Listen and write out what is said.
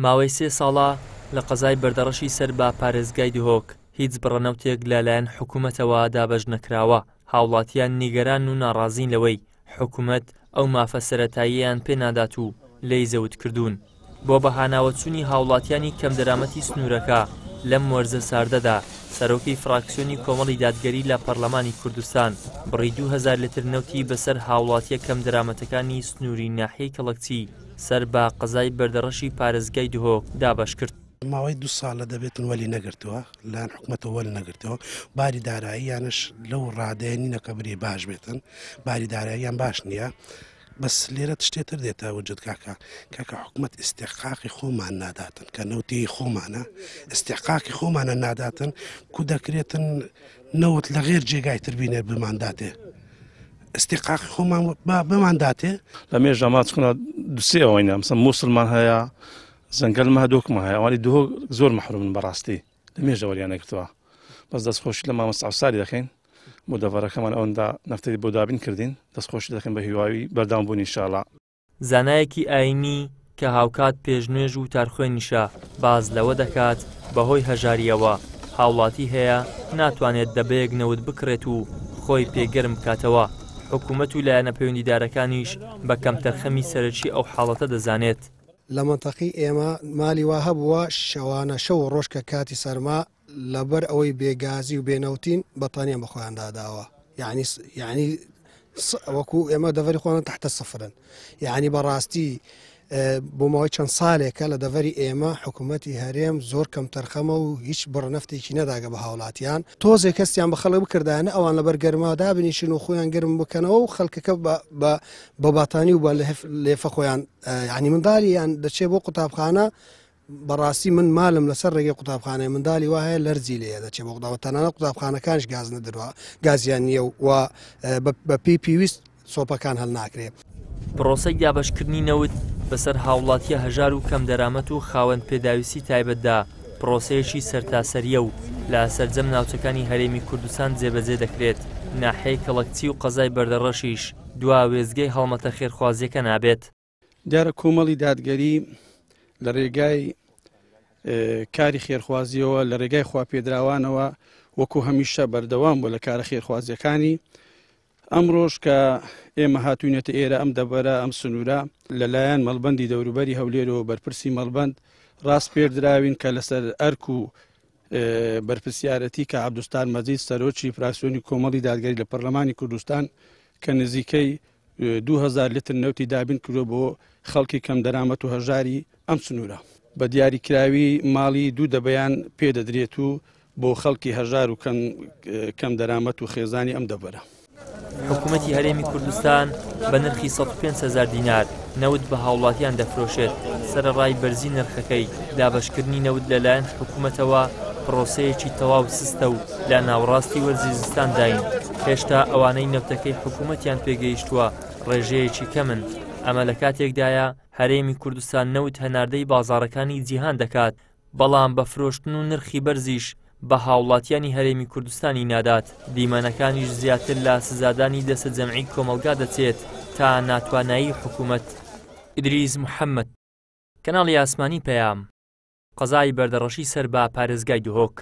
ماوەی 3 ساڵە لە قەزای بەردەڕەشی سەر بە پارێزگای دهۆک هیچ بڕەنەوتێک لەلایەن حکوومەتەوە دابەش نەکراوە. هاوڵاتیان نیگەران و ناڕازین لەوەی حکوومەت ئەو مافە سەرەتاییان پێنادات و لێی زەوت کردوون. بۆ بەهاناوەچوونی هاوڵاتیانی کەم دەرامەتی سنوورەکە لەم وەرزە ساردەدا سەرۆکی فراکسیۆنی کۆمەڵی دادگەری لە پەرلەمانی کوردستان بڕی 2000 لتر نەوتی بەسەر هاوڵاتیە کەم دەرامەتەکانی سنووری ناحیەی کەڵەکچی سەر بە قەزای بەردەڕەشی پارێزگای دهۆک دابەش کرد. ماوەی 2 ساڵە دەبێتن وەلی نەگرتووە لاەن حکوومەتەوە وەل نەگرتەوە. باری داراییانش لەو ڕادێنینەکە بری باش بێتن، باری داراییان باش نییە. بەس لێرە شتێتر دێتە وجود کاکە حکوومەت ئیسێحقاقی خۆمان ناداتن کە نەوتی خۆمانە ئیسێحقاقی خۆمانە ناداتن کو دەکرێتن نەوت لە غێر جێگای تر بینێ بمانداتێ ئیسێحقاقی خۆمان بمانداتێ. لە مێژە ماچکۆنە دوسێ ئەوەینە مەسەڵەن مووسڵمان هەیە، زەنگەلمە دۆکمە هەیە، ئەوانی دهۆک زۆر مەحرومن بەڕاستی لە مێژە وەریان نەگرتووە. بەس دەستخۆشی لە مامۆستا ئەفساری دەکەین بۆ دەڤەرەکەمان ئەوەندا نەفتەی بۆ دابین کردین، دەستخۆشی دەکەین بە هیواوی بەردەوامبوونی ئینشاڵڵا. زانایەکی ئاینی کە هاوکات پێشنوێژ و تارخوێنیشە باز لەوە دەکات بەهۆی هەژاریەوە هاوڵاتی هەیە ناتوانێت دەبەیەک نەوت بکڕێت و خۆی پێگەرم بکاتەوە. حکوومەت و لایەنە پەیوەندیدارەکانیش بە کەمتەرخەمی سەرەکی ئەو حاڵەتە دەزانێت. لە منتەقی ئێمە مالی وا هەبووە شەوانە شەو ڕۆژ کە کاتی سەرما لەبەر ئەوەی بێگازی و بێنەوتین بەتانیان بە خۆیان داداوە. یعنی وەکو ئێمە دەڤەری خۆیان تحتە سفرن. یعنی بەڕاستی بۆ ماوەی چەند ساڵێکە لە دەڤەری ئێمە حکوومەتی هەرێم زۆر کەم تەرخەمە و هیچ بڕنەفتێکی نەداگە بە هاوڵاتیان. تۆزێک کەستیان بە خەڵک بکردانە ئەوان لەبەر گەرما دابنیشن و خۆیان گەرم بکەنەوە و خەڵکەکە بە باتانی و بە لێفە خۆیان ینی منداڵیان دەچێت بۆ قوتابخانە. بەڕاستی من مالم لەسەر ڕێگەی قوتابخانەی منداڵی وایە لەرزی لێ دەچێت بۆ قوتابخانە قوتابخانەکانش گاز نەدروا گازیان نییە و بە پێویست سۆپەکان هەڵ ناکرێت. پرۆسەی دابەشکردنی نەوت بەسەر هاوڵاتیە هەژار و کەم دەرامەت و خاوەن پێداویستی تایبەتدا پرۆسەیەکی سەرتاسەریە و لە سەرجەم ناوچەکانی هەرێمی کوردستان جێبەجێ دەکرێت. ناحیەی کەڵەکچی و قەزای بەردەڕەشیش دوا وێزگەی هەڵمەتە خێرخوازیەکە نابێت. دیارە کۆمەڵی دادگەری لە ڕێگای کاری خێرخوازیەوە لە ڕێگای خواپێدراوانەوە وەکو هەمیشە بەردەوام بوو لە کارە خێرخوازیەکانی. ئەمڕۆژ کە ئێمە هاتوونێتە ئێرە ئەم دەبەرە ئەم سنوورە لەلایەن مەڵبەندی دەوروبەری هەولێرەوە بەرپرسی مەڵبەند ڕاست پێدراوین کە لەسەر ئەرک و بەرپرسیارەتی کە عەبدوستار مەجید سەرۆکی فراکسیۆنی کۆمەڵی دادگەری لە پەرلەمانی کوردستان کە نزیکەی 2000 لتر نەوتی دابین کردو بۆ خەڵکی کەم دەرامەت و هەژاری ئەم سنوورە. بە دیاریکراوی ماڵی 2 دەبەیان پێدەدرێت و بۆ خەڵکی هەژار و کەم دەرامەت و خێزانی ئەم دەبەرە. حکوومەتی هەرێمی کوردستان بە نرخی 105,000 دینار نەوت بە هاوڵاتیان دەفرۆشێت. سەرەڕای بەرزی نرخەکەی دابەشکردنی نەوت لەلایەن حکوومەتەوە پرۆسەیەکی تەواو سستە و لە ناوەڕاستی وەرزی زستان داین. هێشتا ئەوانەی نەوتەکەی حکوومەتیان پێگەیشتووە ڕێژەیەکی کەمن. ئەمە لە کاتێکدایە هەرێمی کوردستان نەوت هەناردەی بازاڕەکانی جیهان دەکات، بەڵام بە فرۆشتن و نرخی بەرزیش بە هاوڵاتیانی هەرێمی کوردستانی نادات. دیمەنەکانیش زیاتر لە سزادانی دەسە جەمعی کۆمەلگا دەچێت تا ناتوانایی حکوومەت. ئیدریس محەممەد، کەناڵی ئاسمانی پەیام، قەزای بەردەڕەشی سەر بە پارێزگای دهۆک.